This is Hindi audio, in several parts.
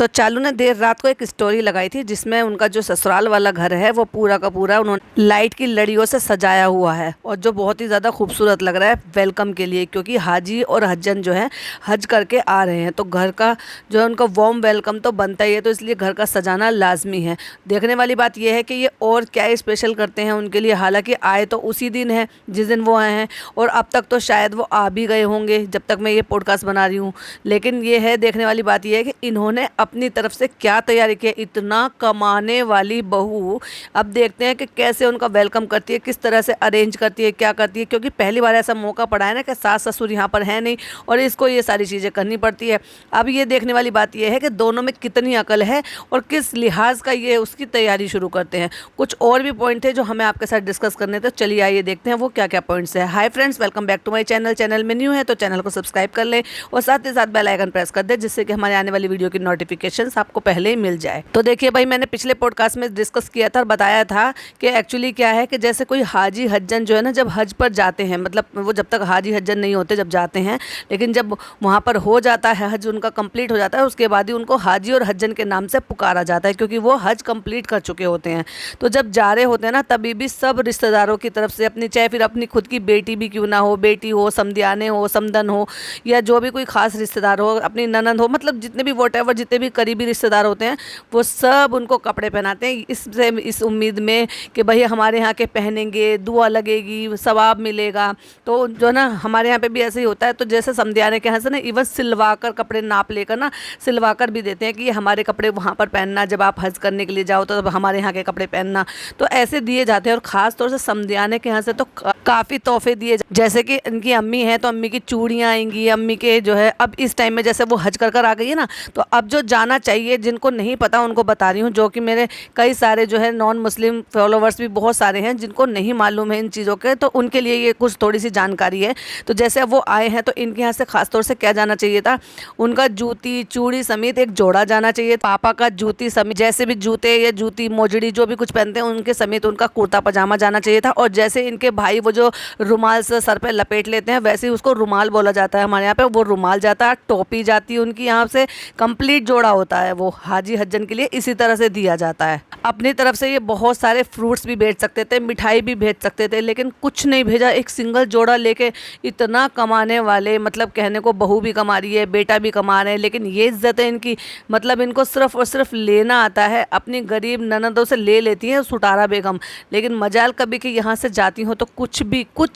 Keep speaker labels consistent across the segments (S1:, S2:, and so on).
S1: तो चालू ने देर रात को एक स्टोरी लगाई थी जिसमें उनका जो ससुराल वाला घर है वो पूरा का पूरा उन्होंने लाइट की लड़ियों से सजाया हुआ है और जो बहुत ही ज़्यादा खूबसूरत लग रहा है वेलकम के लिए, क्योंकि हाजी और हज्जन जो है हज करके आ रहे हैं। तो घर का जो है उनका वार्म वेलकम तो बनता ही है, तो इसलिए घर का सजाना लाजमी है। देखने वाली बात यह है कि ये और क्या स्पेशल करते हैं उनके लिए। हालांकि आए तो उसी दिन है जिस दिन वो आए हैं और अब तक तो शायद वो आ भी गए होंगे जब तक मैं ये पॉडकास्ट बना रही हूँ। लेकिन ये है देखने वाली बात यह है कि इन्होंने अपनी तरफ से क्या तैयारी की है। इतना कमाने वाली बहू, अब देखते हैं कि कैसे उनका वेलकम करती है, किस तरह से अरेंज करती है, क्या करती है, क्योंकि पहली बार ऐसा मौका पड़ा है ना कि सास ससुर यहाँ पर है नहीं और इसको ये सारी चीज़ें करनी पड़ती है। अब ये देखने वाली बात यह है कि दोनों में कितनी अकल है और किस लिहाज का ये उसकी तैयारी शुरू करते हैं। कुछ और भी पॉइंट थे जो हमें आपके साथ डिस्कस करने थे, चलिए आइए देखते हैं वो क्या क्या पॉइंट्स है। Hi friends, welcome back to my channel. Channel में न्यू है तो चैनल को सब्सक्राइब कर लें और साथ ही साथ बेल आइकन प्रेस कर दें जिससे कि हमारे आने वाली वीडियो की नोटिफिकेशन आपको पहले ही मिल जाए। तो देखिए भाई, मैंने पिछले पॉडकास्ट में डिस्कस किया था और बताया था कि एक्चुअली क्या है कि जैसे कोई हाजी हज्जन जो है ना, जब हज पर जाते हैं, मतलब वो जब तक हाजी हज्जन नहीं होते जब जाते हैं, लेकिन जब वहाँ पर हो जाता है हज उनका कंप्लीट हो जाता है, उसके बाद ही उनको हाजी और हज्जन के नाम से पुकारा जाता है, क्योंकि वो हज कंप्लीट कर चुके होते हैं। तो जब जा रहे होते हैं ना, तभी भी सब रिश्तेदारों की तरफ से अपनी, चाहे फिर अपनी खुद की बेटी भी क्यों ना हो, बेटी हो, समधियाने हो, समधन हो, या जो भी कोई खास रिश्तेदार हो, अपनी ननंद हो, मतलब जितने भी वॉटेवर जितने भी करीबी रिश्तेदार होते हैं वो सब उनको कपड़े पहनाते हैं इस उम्मीद में कि भाई हमारे यहाँ के पहनेंगे, दुआ लगेगी, सवाब मिलेगा। तो जो ना हमारे यहाँ पे भी ऐसे ही होता है। तो जैसे समधियाने के यहाँ से ना इवन सिलवा कर कपड़े नाप लेकर ना सिलवा कर भी देते हैं कि ये हमारे कपड़े वहाँ पर पहनना, जब आप हज करने के लिए जाओ तो हमारे यहाँ के कपड़े पहनना। तो ऐसे दिए जाते हैं और ख़ास तौर से समधियाने के यहाँ से तो काफ़ी तोहफे दिए, जैसे कि इनकी अम्मी है तो अम्मी की चूड़ियाँ आएंगी, अम्मी के जो है अब इस टाइम में जैसे वो हज कर आ गई है ना, तो अब जो जाना चाहिए, जिनको नहीं पता उनको बता रही हूँ, जो कि मेरे कई सारे जो है नॉन मुस्लिम फॉलोवर्स भी बहुत सारे हैं जिनको नहीं मालूम है इन चीज़ों के, तो उनके लिए ये कुछ थोड़ी सी जानकारी है। तो जैसे अब वो आए हैं तो इनके यहाँ से खास तौर से क्या जाना चाहिए था, उनका जूती चूड़ी समेत एक जोड़ा जाना चाहिए। पापा का जूती समेत, जैसे भी जूते या जूती मोजड़ी जो भी कुछ पहनते हैं उनके समेत उनका कुर्ता पजामा जाना चाहिए था। और जैसे इनके भाई वो जो रुमाल से सर पे लपेट लेते हैं, वैसे ही उसको रुमाल बोला जाता है हमारे यहाँ पे, वो रुमाल जाता है, टोपी जाती है उनकी यहाँ से, कंप्लीट जोड़ा होता है वो हाजी हज्जन के लिए, इसी तरह से दिया जाता है। अपनी तरफ से ये बहुत सारे फ्रूट्स भी भेज सकते थे, मिठाई भी भेज सकते थे, लेकिन कुछ नहीं भेजा, एक सिंगल जोड़ा लेके। इतना कमाने वाले, मतलब कहने को बहू भी कमा रही है, बेटा भी कमा रहे हैं, लेकिन ये इज्जत है इनकी, मतलब इनको सिर्फ और सिर्फ लेना आता है। अपनी गरीब ननदों से ले लेती है सुटारा बेगम, लेकिन मजाल कभी कि यहाँ से जाती हो तो कुछ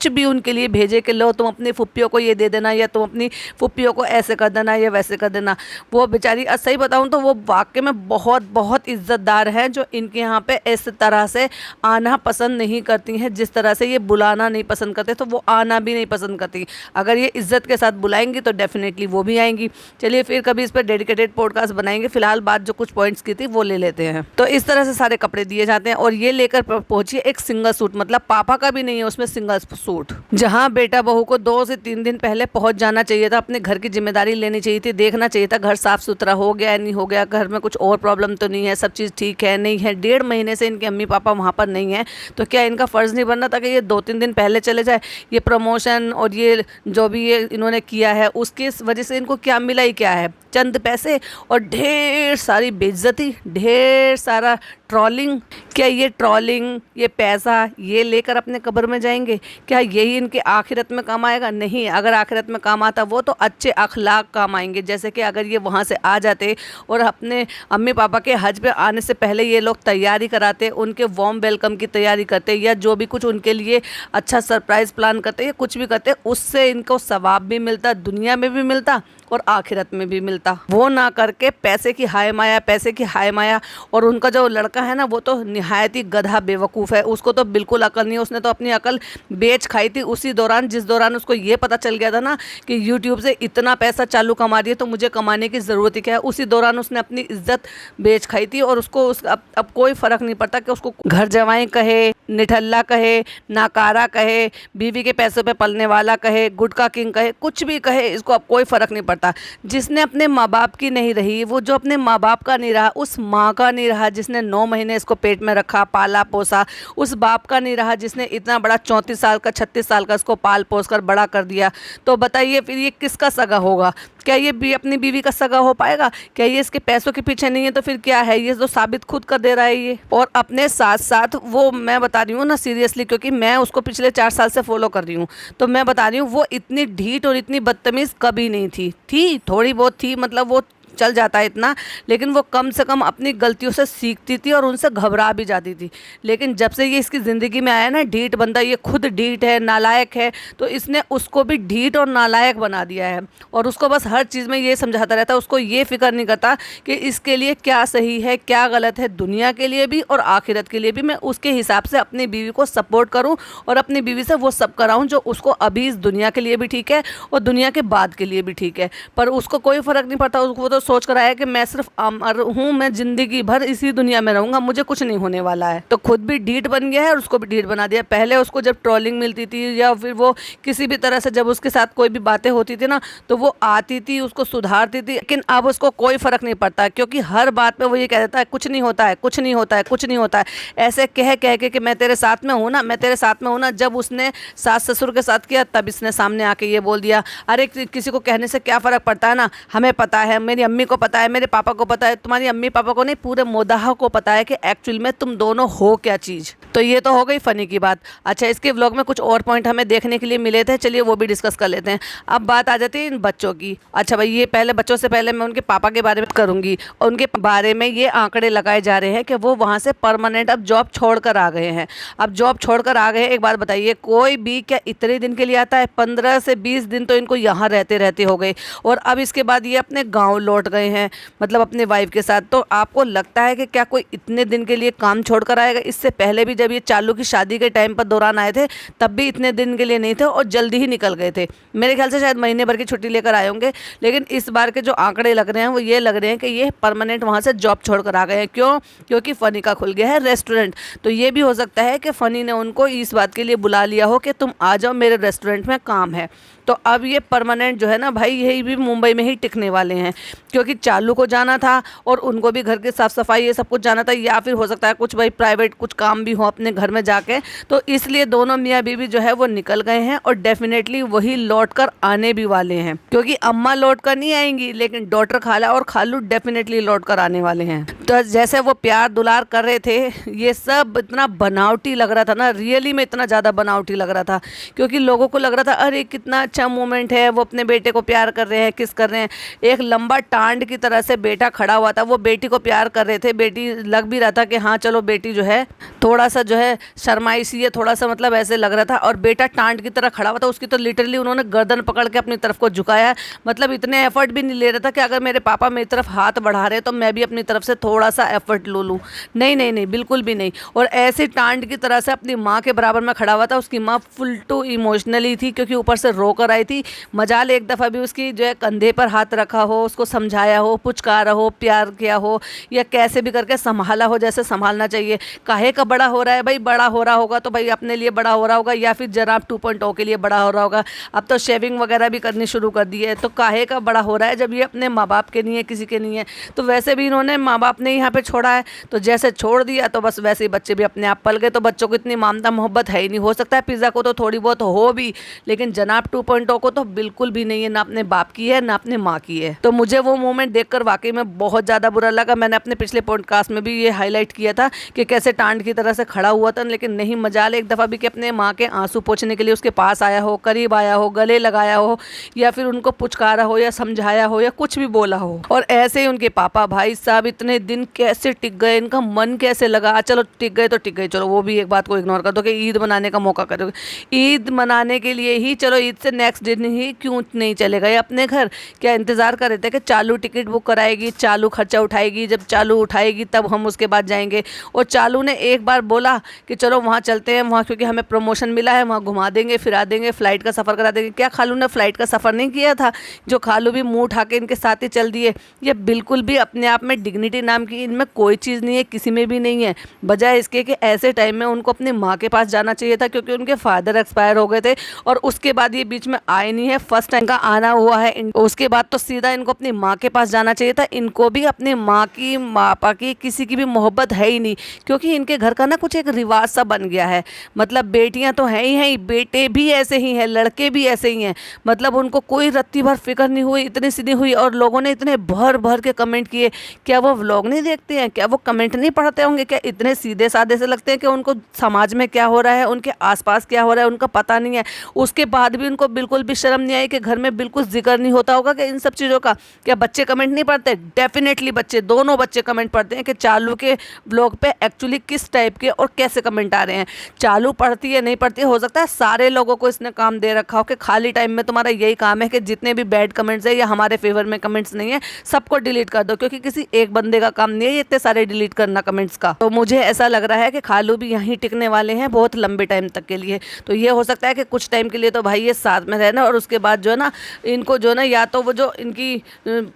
S1: भी उनके लिए भेजे कि लो तुम अपनी फुप्पियों को ये दे देना, या तुम अपनी फुप्पियों को ऐसे कर देना या वैसे कर देना। वो बेचारी, सही बताऊँ तो वो वाकई में बहुत बहुत इज्जतदार हैं, जो इनके यहाँ पे इस तरह से आना पसंद नहीं करती हैं। जिस तरह से ये बुलाना नहीं पसंद करते तो वो आना भी नहीं पसंद करती। अगर ये इज्जत के साथ बुलाएंगी तो डेफिनेटली वो भी आएंगी। चलिए फिर कभी इस पर डेडिकेटेड पॉडकास्ट बनाएंगे, फिलहाल बात जो कुछ पॉइंट्स की थी वो ले लेते हैं। तो इस तरह से सारे कपड़े दिए जाते हैं और ये लेकर पहुंची एक सिंगल सूट, मतलब पापा का भी नहीं है उसमें, सिंगल सूट, जहाँ बेटा बहू को 2 से 3 दिन पहले पहुंच जाना चाहिए था, अपने घर की जिम्मेदारी लेनी चाहिए थी, देखना चाहिए था घर साफ सुथरा हो गया नहीं हो गया, घर में कुछ और प्रॉब्लम तो नहीं है, सब चीज़ ठीक है नहीं है। 1.5 महीने से इनके अम्मी पापा वहाँ पर नहीं है, तो क्या इनका फ़र्ज़ नहीं बनना था कि ये 2-3 दिन पहले चले जाए। ये प्रमोशन और ये जो भी ये इन्होंने किया है उसकी वजह से इनको क्या मिला ही क्या है, चंद पैसे और ढेर सारी बेइज्जती, ढेर सारा ट्रोलिंग। क्या ये ट्रोलिंग, ये पैसा ये लेकर अपने कब्र में जाएंगे? क्या यही इनके आखिरत में काम आएगा? नहीं, अगर आखिरत में काम आता वो तो अच्छे अखलाक काम आएंगे। जैसे कि अगर ये वहाँ से आ जाते और अपने अम्मी पापा के हज पे आने से पहले ये लोग तैयारी कराते, उनके वार्म वेलकम की तैयारी करते, या जो भी कुछ उनके लिए अच्छा सरप्राइज़ प्लान करते या कुछ भी करते, उससे इनको सवाब भी मिलता, दुनिया में भी मिलता और आखिरत में भी मिलता। वो ना करके पैसे की हाय माया, पैसे की हाय माया। और उनका जो लड़का है ना वो तो निहायत ही गधा बेवकूफ़ है, उसको तो बिल्कुल अकल नहीं है। उसने तो अपनी अकल बेच खाई थी उसी दौरान जिस दौरान उसको ये पता चल गया था ना कि यूट्यूब से इतना पैसा चालू कमा रही है तो मुझे कमाने की ज़रूरत ही क्या है। उसी दौरान उसने अपनी इज्जत बेच खाई थी और उसको अब कोई फ़र्क नहीं पड़ता कि उसको घर जवाई कहे, निठल्ला कहे, नाकारा कहे, बीवी के पैसों पे पलने वाला कहे, गुटका किंग कहे, कुछ भी कहे, इसको अब कोई फ़र्क नहीं पड़ता। पड़ता। जिसने अपने माँ बाप की नहीं रही, वो जो अपने माँ बाप का नहीं रहा, उस माँ का नहीं रहा जिसने 9 महीने इसको पेट में रखा, पाला पोसा, उस बाप का नहीं रहा जिसने इतना बड़ा 34 साल का 36 साल का इसको पाल पोस कर बड़ा कर दिया, तो बताइए फिर ये किसका सगा होगा? क्या ये भी अपनी बीवी का सगा हो पाएगा? क्या ये इसके पैसों के पीछे नहीं है? तो फिर क्या है? ये तो साबित खुद कर दे रहा है ये। और अपने साथ साथ वो, मैं बता रही हूँ ना सीरियसली, क्योंकि मैं उसको पिछले 4 साल से फॉलो कर रही हूँ, तो मैं बता रही हूँ वो इतनी ढीठ और इतनी बदतमीज़ कभी नहीं थी थोड़ी बहुत थी, मतलब वो चल जाता है इतना, लेकिन वो कम से कम अपनी गलतियों से सीखती थी और उनसे घबरा भी जाती थी। लेकिन जब से ये इसकी ज़िंदगी में आया ना ढीठ बंदा, ये खुद ढीठ है, नालायक है, तो इसने उसको भी ढीठ और नालायक बना दिया है। और उसको बस हर चीज़ में ये समझाता रहता है, उसको ये फिक्र नहीं करता कि इसके लिए क्या सही है क्या गलत है, दुनिया के लिए भी और आखिरत के लिए भी मैं उसके हिसाब से अपनी बीवी को सपोर्ट करूँ और अपनी बीवी से वो सब कराऊँ जो उसको अभी इस दुनिया के लिए भी ठीक है और दुनिया के बाद के लिए भी ठीक है। पर उसको कोई फ़र्क नहीं पड़ता, उसको तो सोच कर आया कि मैं सिर्फ अमर हूँ, मैं जिंदगी भर इसी दुनिया में रहूंगा, मुझे कुछ नहीं होने वाला है। तो खुद भी ढीठ बन गया है और उसको भी ढीठ बना दिया। पहले उसको जब ट्रोलिंग मिलती थी या फिर वो किसी भी तरह से जब उसके साथ कोई भी बातें होती थी ना, तो वो आती थी, उसको सुधारती थी, लेकिन अब उसको कोई फर्क नहीं पड़ता, क्योंकि हर बात पे वो ये कह देता है कुछ नहीं होता है, कुछ नहीं होता है, कुछ नहीं होता है, ऐसे कह कह के कि मैं तेरे साथ में हूँ ना, मैं तेरे साथ में हूँ ना। जब उसने सास ससुर के साथ किया तब इसने सामने आके ये बोल दिया, अरे किसी को कहने से क्या फ़र्क पड़ता है ना, हमें पता है, मेरी अम्मी को पता है, मेरे पापा को पता है, तुम्हारी अम्मी पापा को नहीं, पूरे मोदाह को पता है कि एक्चुअल में तुम दोनों हो क्या चीज़। तो ये तो हो गई फ़नी की बात। अच्छा, इसके व्लॉग में कुछ और पॉइंट हमें देखने के लिए मिले थे, चलिए वो भी डिस्कस कर लेते हैं। अब बात आ जाती है इन बच्चों की। अच्छा भाई, ये पहले बच्चों से पहले मैं उनके पापा के बारे में करूँगी। उनके बारे में ये आंकड़े लगाए जा रहे हैं कि वो वहाँ से परमानेंट अब जॉब छोड़ कर आ गए हैं। अब जॉब छोड़ कर आ गए, एक बात बताइए, कोई भी क्या इतने दिन के लिए आता है? 15 से 20 दिन तो इनको यहाँ रहते रहते हो गए और अब इसके बाद ये अपने गाँव लौट गए हैं, मतलब अपने वाइफ के साथ। तो आपको लगता है कि क्या कोई इतने दिन के लिए काम छोड़ कर आएगा? इससे पहले भी जब ये चालू की शादी के टाइम पर दौरान आए थे तब भी इतने दिन के लिए नहीं थे और जल्दी ही निकल गए थे। मेरे ख्याल से शायद महीने भर की छुट्टी लेकर आए होंगे, लेकिन इस बार के जो आंकड़े लग रहे हैं वो ये लग रहे हैं कि ये परमानेंट वहाँ से जॉब छोड़ कर आ गए हैं। क्यों? क्योंकि फ़नी का खुल गया है रेस्टोरेंट। तो ये भी हो सकता है कि फ़नी ने उनको इस बात के लिए बुला लिया हो कि तुम आ जाओ, मेरे रेस्टोरेंट में काम है। तो अब ये परमानेंट जो है ना भाई, यही भी मुंबई में ही टिकने वाले हैं, क्योंकि चालू को जाना था और उनको भी घर की साफ़ सफाई ये सब कुछ जाना था, या फिर हो सकता है कुछ भाई प्राइवेट कुछ काम भी हो अपने घर में जाके। तो इसलिए दोनों मियाँ बीवी जो है वो निकल गए हैं और डेफिनेटली वही लौट कर आने भी वाले हैं, क्योंकि अम्मा लौट कर नहीं आएंगी, लेकिन डॉटर खाला और खालू डेफिनेटली लौट कर आने वाले हैं। तो जैसे वो प्यार दुलार कर रहे थे, ये सब इतना बनावटी लग रहा था ना, रियली में इतना ज़्यादा बनावटी लग रहा था, क्योंकि लोगों को लग रहा था अरे कितना अच्छा मोमेंट है, वो अपने बेटे को प्यार कर रहे हैं, किस कर रहे हैं। एक लंबा टांड की तरह से बेटा खड़ा हुआ था, वो बेटी को प्यार कर रहे थे। बेटी लग भी रहा था कि हाँ चलो बेटी जो है थोड़ा सा जो है शर्माई सी है, थोड़ा सा मतलब ऐसे लग रहा था, और बेटा टांड की तरह खड़ा हुआ था। उसकी तो लिटरली उन्होंने गर्दन पकड़ के अपनी तरफ को झुकाया, मतलब इतने एफर्ट भी नहीं ले रहा था कि अगर मेरे पापा मेरी तरफ हाथ बढ़ा रहे तो मैं भी अपनी तरफ से थोड़ा सा एफर्ट लो लूँ। नहीं नहीं नहीं, बिल्कुल भी नहीं। और ऐसे टांड की तरह से अपनी माँ के बराबर में खड़ा हुआ था। उसकी माँ फुल टू इमोशनली थी, क्योंकि ऊपर से रो कर आई थी। मजाल एक दफ़ा भी उसकी जो है कंधे पर हाथ रखा हो, उसको समझाया हो, पुचकारा हो, प्यार किया हो, या कैसे भी करके संभाला हो जैसे संभालना चाहिए। काहे का बड़ा हो रहा है भाई? बड़ा हो रहा होगा तो भाई अपने लिए बड़ा हो रहा होगा, या फिर जनाब 2.0 के लिए बड़ा हो रहा होगा। अब तो शेविंग वगैरह भी करनी शुरू कर दी है, तो काहे का बड़ा हो रहा है जब ये अपने माँ बाप के नहीं है, किसी के नहीं है। तो वैसे भी इन्होंने माँ बाप ने यहाँ पे छोड़ा है, तो जैसे छोड़ दिया तो बस वैसे ही बच्चे भी अपने आप पल गए। तो बच्चों को इतनी ममता मोहब्बत है ही नहीं। हो सकता है पिज़्ज़ा को तो थोड़ी बहुत हो भी, लेकिन जनाब 2.0 को तो बिल्कुल भी नहीं है, ना अपने बाप की है ना अपने माँ की है। तो मुझे वो मोमेंट देखकर वाकई में बहुत ज़्यादा बुरा लगा। मैंने अपने पिछले पॉडकास्ट में भी ये हाईलाइट किया था कि कैसे टांड की तरह से खड़ा हुआ था, लेकिन नहीं मजाल एक दफ़ा भी कि अपने माँ के आंसू पोंछने के लिए उसके पास आया हो, करीब आया हो, गले लगाया हो, या फिर उनको पुचकारा हो या समझाया हो या कुछ भी बोला हो। और ऐसे ही उनके पापा भाई साहब इतने दिन कैसे टिक गए, इनका मन कैसे लगा। चलो टिक गए तो टिक गए, चलो वो भी एक बात को इग्नोर कर दो कि ईद मनाने का मौका करोगे। ईद मनाने के लिए ही चलो, ईद से नेक्स्ट दिन ही क्यों नहीं चले गए अपने घर? क्या इंतज़ार कर रहे थे कि चालू टिकट बुक कराएगी, चालू खर्चा उठाएगी, जब चालू उठाएगी तब हम उसके बाद जाएंगे। और चालू ने एक बार बोला कि चलो वहाँ चलते हैं, वहाँ क्योंकि हमें प्रमोशन मिला है, वहाँ घुमा देंगे, फिरा देंगे, फ़्लाइट का सफ़र करा देंगे। क्या खालू ने फ़्लाइट का सफ़र नहीं किया था? जो खालू भी मुँह उठा के इनके साथ ही चल दिए। ये बिल्कुल भी अपने आप में डिग्निटी नाम क्योंकि इनमें कोई चीज़ नहीं है, किसी में भी नहीं है। बजाय इसके कि ऐसे टाइम में उनको अपनी माँ के पास जाना चाहिए था, क्योंकि उनके फादर एक्सपायर हो गए थे और उसके बाद ये बीच में आए नहीं है, फर्स्ट टाइम का आना हुआ है। उसके बाद तो सीधा इनको अपनी माँ के पास जाना चाहिए था। इनको भी अपनी माँ की, माँ पापा की, किसी की भी मोहब्बत है ही नहीं, क्योंकि इनके घर का ना कुछ एक रिवाज सा बन गया है। मतलब बेटियां तो हैं ही, बेटे भी ऐसे ही हैं, लड़के भी ऐसे ही हैं। मतलब उनको कोई रत्ती भर फिक्र नहीं हुई, इतनी सीधी हुई। और लोगों ने इतने भर भर के कमेंट किए। क्या वो व्लॉग नहीं देखते हैं? क्या वो कमेंट नहीं पढ़ते होंगे? क्या इतने सीधे साधे से लगते हैं कि उनको समाज में क्या हो रहा है, उनके आसपास क्या हो रहा है, उनका पता नहीं है? उसके बाद भी उनको बिल्कुल भी शर्म नहीं आई कि घर में बिल्कुल जिक्र नहीं होता होगा कि इन सब चीज़ों का? क्या बच्चे कमेंट नहीं पढ़ते? डेफिनेटली बच्चे, दोनों बच्चे कमेंट पढ़ते हैं कि चालू के ब्लॉग पे एक्चुअली किस टाइप के और कैसे कमेंट आ रहे हैं। चालू पढ़ती है, नहीं पढ़ती है, हो सकता है सारे लोगों को इसने काम दे रखा हो कि खाली टाइम में तुम्हारा यही काम है कि जितने भी बैड कमेंट्स है या हमारे फेवर में कमेंट्स नहीं है, सबको डिलीट कर दो, क्योंकि किसी एक बंदे का काम नहीं है इतने सारे डिलीट करना कमेंट्स का। तो मुझे ऐसा लग रहा है कि खालू भी यहीं टिकने वाले हैं बहुत लंबे टाइम तक के लिए। तो ये हो सकता है कि कुछ टाइम के लिए तो भाई ये साथ में रहना, और उसके बाद जो है ना, इनको जो है ना, या तो वो जो इनकी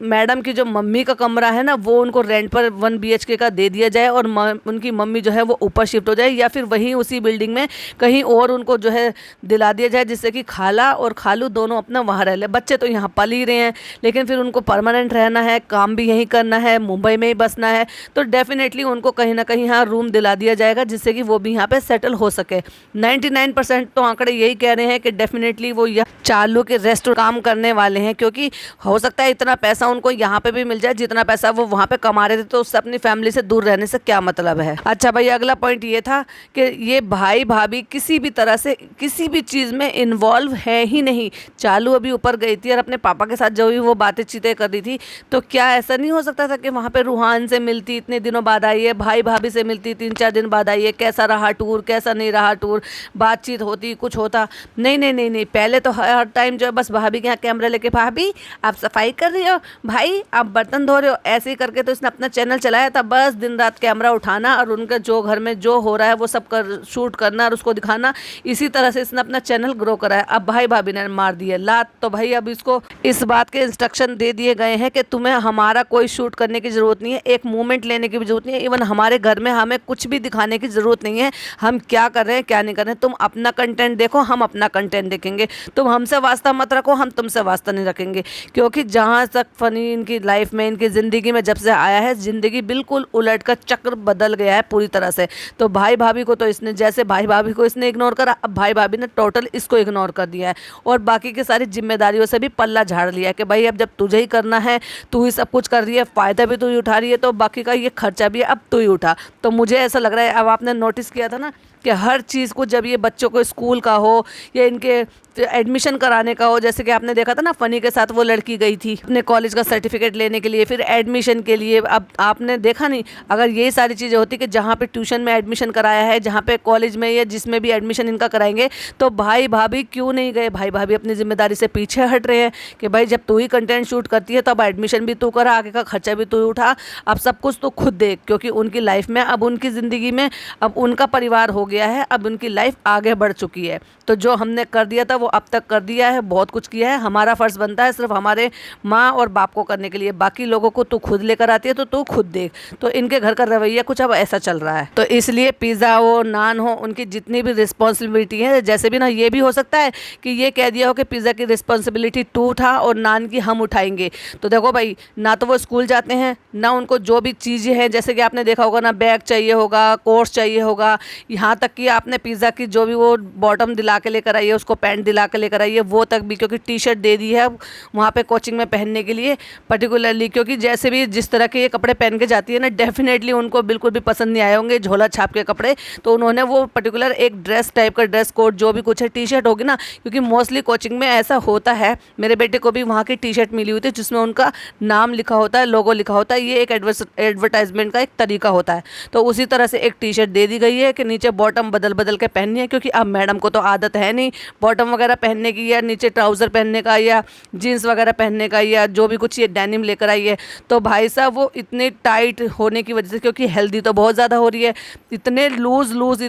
S1: मैडम की जो मम्मी का कमरा है ना, वो उनको रेंट पर 1 BHK का दे दिया जाए और उनकी मम्मी जो है वो ऊपर शिफ्ट हो जाए, या फिर वहीं उसी बिल्डिंग में कहीं और उनको जो है दिला दिया जाए, जिससे कि खाला और खालू दोनों अपना वहाँ रह ले। बच्चे तो यहाँ पल ही रहे हैं, लेकिन फिर उनको परमानेंट रहना है, काम भी यहीं करना है, मुंबई में ही बसना है, तो डेफिनेटली उनको कहीं ना कहीं यहाँ रूम दिला दिया जाएगा, जिससे कि वो भी यहाँ पे सेटल हो सके। 99% तो आंकड़े यही कह रहे हैं कि डेफिनेटली वो यह चालू के रेस्ट काम करने वाले हैं, क्योंकि हो सकता है इतना पैसा उनको यहाँ पे भी मिल जाए जितना पैसा वो वहाँ पे कमा रहे थे, तो उससे अपनी फैमिली से दूर रहने से क्या मतलब है। अच्छा भाई, अगला पॉइंट ये था कि ये भाई भाभी किसी भी तरह से किसी भी चीज़ में इन्वॉल्व है ही नहीं। चालू अभी ऊपर गई थी और अपने पापा के साथ जो भी वो बातें चीतें कर रही थी, तो क्या ऐसा नहीं हो सकता था कि वहाँ पे रूहान से मिलती, इतने दिनों बाद आई है, भाई भाभी से मिलती 3-4 दिन बाद आई है, कैसा रहा टूर, कैसा नहीं रहा टूर, बातचीत होती, कुछ होता? नहीं नहीं नहीं नहीं, पहले तो हर टाइम जो है बस भाभी के यहाँ कैमरा लेके, भाभी आप सफाई कर रही हो, भाई आप बर्तन धो रहे हो, ऐसे ही करके तो इसने अपना चैनल चलाया था। बस दिन रात कैमरा उठाना और उनके जो घर में जो हो रहा है वो सब कर शूट करना और उसको दिखाना, इसी तरह से इसने अपना चैनल ग्रो करा है। अब भाई भाभी ने मार दिया लात, तो भाई अब इसको इस बात के इंस्ट्रक्शन दे दिए गए हैं कि तुम्हें हमारा कोई शूट करने की ज़रूरत नहीं है, एक मूवमेंट लेने की भी ज़रूरत नहीं है, इवन हमारे घर में हमें कुछ भी दिखाने की ज़रूरत नहीं है, हम क्या कर रहे हैं क्या नहीं कर रहे हैं। तुम अपना कंटेंट देखो, हम अपना कंटेंट देखेंगे, तुम हमसे वास्ता मत रखो, हम तुमसे वास्ता नहीं रखेंगे। क्योंकि जहाँ तक फ़नी इनकी लाइफ में, इनकी ज़िंदगी में जब से आया है, ज़िंदगी बिल्कुल उलट का चक्र बदल गया है पूरी तरह से। तो भाई भाभी को तो इसने, जैसे भाई भाभी को इसने इग्नोर करा, अब भाई भाभी ने टोटल इसको इग्नोर कर दिया है और बाकी की सारी जिम्मेदारियों से भी पल्ला झाड़ लिया है कि भाई अब जब तुझे ही करना है, तू ही सब कुछ कर रही है, फ़ायदा भी तू ही उठा रही है, तो बाकी का ये खर्चा भी अब तू ही उठा। तो मुझे ऐसा लग रहा है, अब आपने नोटिस किया था ना कि हर चीज़ को, जब ये बच्चों को स्कूल का हो या इनके एडमिशन कराने का हो, जैसे कि आपने देखा था ना फ़नी के साथ वो लड़की गई थी अपने कॉलेज का सर्टिफिकेट लेने के लिए, फिर एडमिशन के लिए। अब आपने देखा नहीं, अगर यही सारी चीज़ें होती कि जहाँ पे ट्यूशन में एडमिशन कराया है, जहाँ पे कॉलेज में या जिसमें भी एडमिशन इनका कराएंगे, तो भाई भाभी क्यों नहीं गए? भाई भाभी अपनी जिम्मेदारी से पीछे हट रहे हैं कि भाई जब तू ही कंटेंट शूट करती है, तब एडमिशन भी तू करा, आगे का खर्चा भी तू ही उठा, अब सब कुछ तो खुद देख। क्योंकि उनकी लाइफ में, अब उनकी ज़िंदगी में, अब उनका परिवार हो गया है, अब उनकी लाइफ आगे बढ़ चुकी है। तो जो हमने कर दिया था वो अब तक कर दिया है, बहुत कुछ किया है। हमारा फ़र्ज़ बनता है सिर्फ हमारे माँ और बाप को करने के लिए, बाकी लोगों को तू खुद लेकर आती है तो तू खुद देख। तो इनके घर का रवैया कुछ अब ऐसा चल रहा है। तो इसलिए पिज़्ज़ा हो, नान हो, उनकी जितनी भी रिस्पॉन्सिबिलिटी है, जैसे भी ना, ये भी हो सकता है कि ये कह दिया हो कि पिज़्ज़ा की रिस्पॉन्सिबिलिटी तू उठा और नान की हम उठाएंगे। तो देखो भाई, ना तो वो स्कूल जाते हैं, ना उनको जो भी चीज़ें हैं, जैसे कि आपने देखा होगा ना, बैग चाहिए होगा, कोर्स चाहिए होगा, यहाँ तक कि आपने पिज़्ज़ा की जो भी वो बॉटम दिला के लेकर आई है, उसको पैंट दिला के लेकर आई है, वो तक भी, क्योंकि टी शर्ट दे दी है अब वहाँ पे कोचिंग में पहनने के लिए पर्टिकुलरली। क्योंकि जैसे भी जिस तरह के ये कपड़े पहन के जाती है ना, डेफिनेटली उनको बिल्कुल भी पसंद नहीं आए होंगे झोला छाप के कपड़े, तो उन्होंने वो पर्टिकुलर एक ड्रेस टाइप का, ड्रेस कोड जो भी कुछ है, टी शर्ट होगी ना, क्योंकि मोस्टली कोचिंग में ऐसा होता है। मेरे बेटे को भी वहाँ की टी शर्ट मिली हुई थी जिसमें उनका नाम लिखा होता है, लोगो लिखा होता है, ये एक एडवर्टाइजमेंट का एक तरीका होता है। तो उसी तरह से एक टी शर्ट दे दी गई है कि नीचे बॉटम बदल बदल के पहननी है, क्योंकि अब मैडम को तो आदत है नहीं बॉटम वगैरह पहनने की, या नीचे ट्राउज़र पहनने का, या जीन्स वगैरह पहनने का, या जो भी कुछ ये डेनिम लेकर आई है। तो भाई साहब वो इतने टाइट होने की वजह से, क्योंकि हेल्दी तो बहुत ज़्यादा हो रही है, इतने लूज़ लूज़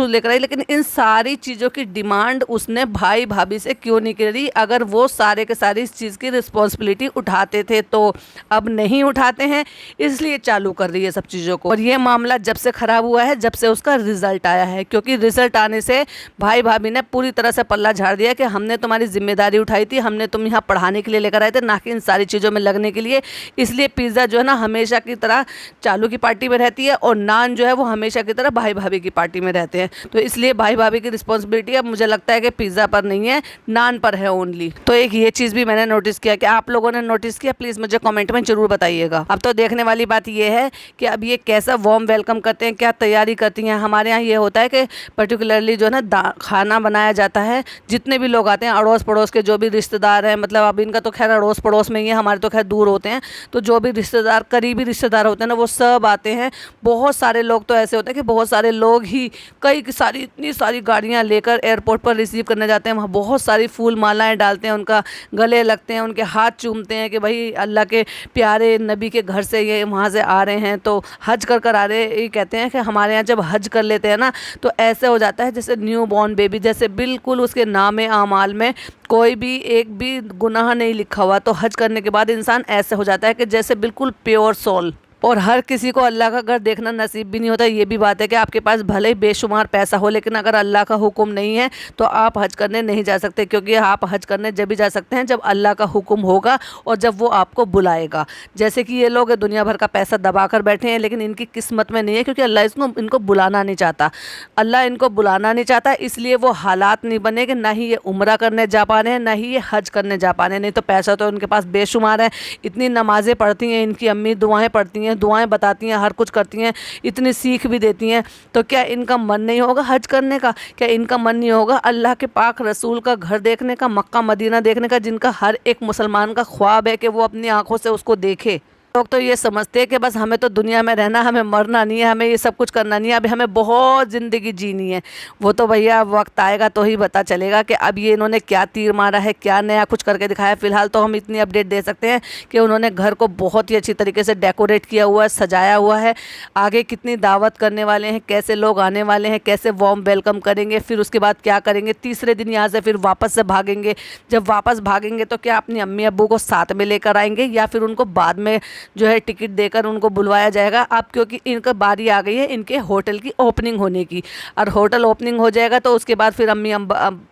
S1: लेकर आई, लेकिन इन सारी चीज़ों की डिमांड उसने भाई भाभी से क्यों नहीं करी? अगर वो सारे के सारे इस चीज़ की रिस्पॉन्सिबिलिटी उठाते थे, तो अब नहीं उठाते हैं, इसलिए चालू कर रही है सब चीज़ों को। और ये मामला जब से ख़राब हुआ है, जब से उसका रिजल्ट आया है, क्योंकि रिजल्ट आने से भाई भाभी ने पूरी तरह से पल्ला झाड़ दिया कि हमने तुम्हारी जिम्मेदारी उठाई थी, हमने तुम यहाँ पढ़ाने के लिए लेकर आए थे, ना कि इन सारी चीज़ों में लगने के लिए। इसलिए पिज़्ज़ा जो है ना हमेशा की तरह चालू की पार्टी में रहती है, और नान जो है वो हमेशा की तरह भाई भाभी की पार्टी में रहते हैं। तो इसलिए भाई भाभी की रिस्पॉन्सिबिलिटी अब मुझे लगता है कि पिज़्ज़ा पर नहीं है, नान पर है ओनली। तो एक ये चीज़ भी मैंने नोटिस किया, कि आप लोगों ने नोटिस किया? प्लीज़ मुझे कमेंट में ज़रूर बताइएगा। अब तो देखने वाली बात ये है कि अब ये कैसा वार्म वेलकम करते हैं, क्या तैयारी करती हैं। हमारे यहाँ ये होता है कि पर्टिकुलरली जो है ना खाना बनाया जाता है, जितने भी लोग आते हैं अड़ोस पड़ोस के, जो भी रिश्तेदार हैं, मतलब अब इनका तो खैर अड़ोस पड़ोस में ही है, हमारे तो खैर दूर होते हैं, तो जो भी रिश्तेदार करीबी रिश्तेदार होते हैं ना वो सब आते हैं। बहुत सारे लोग तो ऐसे होते हैं कि बहुत सारे लोग ही इतनी सारी गाड़ियाँ लेकर एयरपोर्ट पर रिसीव करने जाते हैं। वहाँ बहुत सारी फूल मालाएं डालते हैं, उनका गले लगते हैं, उनके हाथ चूमते हैं कि भाई अल्लाह के प्यारे नबी के घर से ये वहाँ से आ रहे हैं, तो हज कर आ रहे। ये कहते हैं कि हमारे यहाँ जब हज कर लेते हैं ना, तो ऐसे हो जाता है जैसे न्यू बॉर्न बेबी, जैसे बिल्कुल उसके नाम आमाल में कोई भी एक भी गुनाह नहीं लिखा हुआ। तो हज करने के बाद इंसान ऐसे हो जाता है कि जैसे बिल्कुल प्योर सोल। और हर किसी को अल्लाह का घर देखना नसीब भी नहीं होता। ये भी बात है कि आपके पास भले ही बेशुमार पैसा हो, लेकिन अगर अल्लाह का हुक्म नहीं है तो आप हज करने नहीं जा सकते, क्योंकि आप हज करने जब भी जा सकते हैं जब अल्लाह का हुक्म होगा और जब वो आपको बुलाएगा। जैसे कि ये लोग दुनिया भर का पैसा दबा कर बैठे हैं, लेकिन इनकी किस्मत में नहीं है, क्योंकि अल्लाह इनको बुलाना नहीं चाहता। अल्लाह इनको बुलाना नहीं चाहता, इसलिए वो हालात नहीं बने कि ना ही ये उम्रा करने जा पा रहे हैं, ना ही ये हज करने जा पा रहे हैं। नहीं तो पैसा तो उनके पास बेशुमार है, इतनी नमाज़ें पढ़ती हैं, इनकी अम्मी दुआएँ पढ़ती हैं, दुआएं बताती हैं, हर कुछ करती हैं, इतनी सीख भी देती हैं। तो क्या इनका मन नहीं होगा हज करने का? क्या इनका मन नहीं होगा अल्लाह के पाक रसूल का घर देखने का, मक्का मदीना देखने का, जिनका हर एक मुसलमान का ख्वाब है कि वो अपनी आंखों से उसको देखे? लोग तो ये समझते हैं कि बस हमें तो दुनिया में रहना, हमें मरना नहीं है, हमें ये सब कुछ करना नहीं है, अभी हमें बहुत ज़िंदगी जीनी है। वो तो भैया वक्त आएगा तो ही पता चलेगा कि अब ये इन्होंने क्या तीर मारा है, क्या नया कुछ करके दिखाया। फ़िलहाल तो हम इतनी अपडेट दे सकते हैं कि उन्होंने घर को बहुत ही अच्छी तरीके से डेकोरेट किया हुआ है, सजाया हुआ है। आगे कितनी दावत करने वाले हैं, कैसे लोग आने वाले हैं, कैसे वार्म वेलकम करेंगे, फिर उसके बाद क्या करेंगे, तीसरे दिन यहाँ से फिर वापस से भागेंगे। जब वापस भागेंगे तो क्या अपनी अम्मी अब्बू को साथ में लेकर आएंगे, या फिर उनको बाद में जो है टिकट देकर उनको बुलवाया जाएगा? अब क्योंकि इनका बारी आ गई है इनके होटल की ओपनिंग होने की, और होटल ओपनिंग हो जाएगा तो उसके बाद फिर अम्मी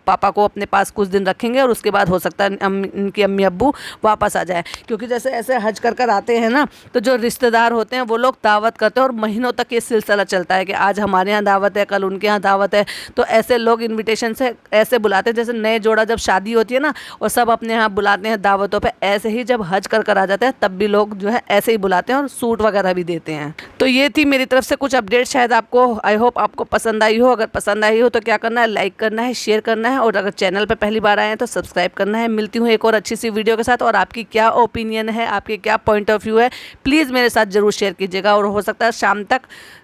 S1: पापा को अपने पास कुछ दिन रखेंगे, और उसके बाद हो सकता है इनकी अम्मी अब्बू वापस आ जाए। क्योंकि जैसे ऐसे हज कर आते हैं ना, तो जो रिश्तेदार होते हैं वो लोग दावत करते हैं, और महीनों तक ये सिलसिला चलता है कि आज हमारे यहाँ दावत है, कल उनके यहाँ दावत है। तो ऐसे लोग इन्विटेशन से ऐसे बुलाते हैं जैसे नए जोड़ा जब शादी होती है ना, और सब अपने यहाँ बुलाते हैं दावतों पर, ऐसे ही जब हज कर आ जाते हैं तब भी लोग जो है ऐसे ही बुलाते हैं और सूट वगैरह भी देते हैं। तो ये थी मेरी तरफ से कुछ अपडेट, शायद आपको, आई होप आपको पसंद आई हो। अगर पसंद आई हो तो क्या करना है, लाइक करना है, शेयर करना है, और अगर चैनल पे पहली बार आए हैं तो सब्सक्राइब करना है। मिलती हूँ एक और अच्छी सी वीडियो के साथ, और आपकी क्या ओपिनियन है, आपके क्या पॉइंट ऑफ व्यू है, प्लीज़ मेरे साथ ज़रूर शेयर कीजिएगा। और हो सकता है शाम तक,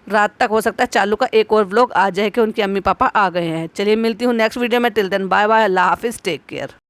S1: रात तक हो सकता है चालू का एक और व्लॉग आ जाए कि उनके अम्मी पापा आ गए हैं। चलिए मिलती हूँ नेक्स्ट वीडियो में। टिल देन बाय बाय, अल्लाह हाफिज़, टेक केयर।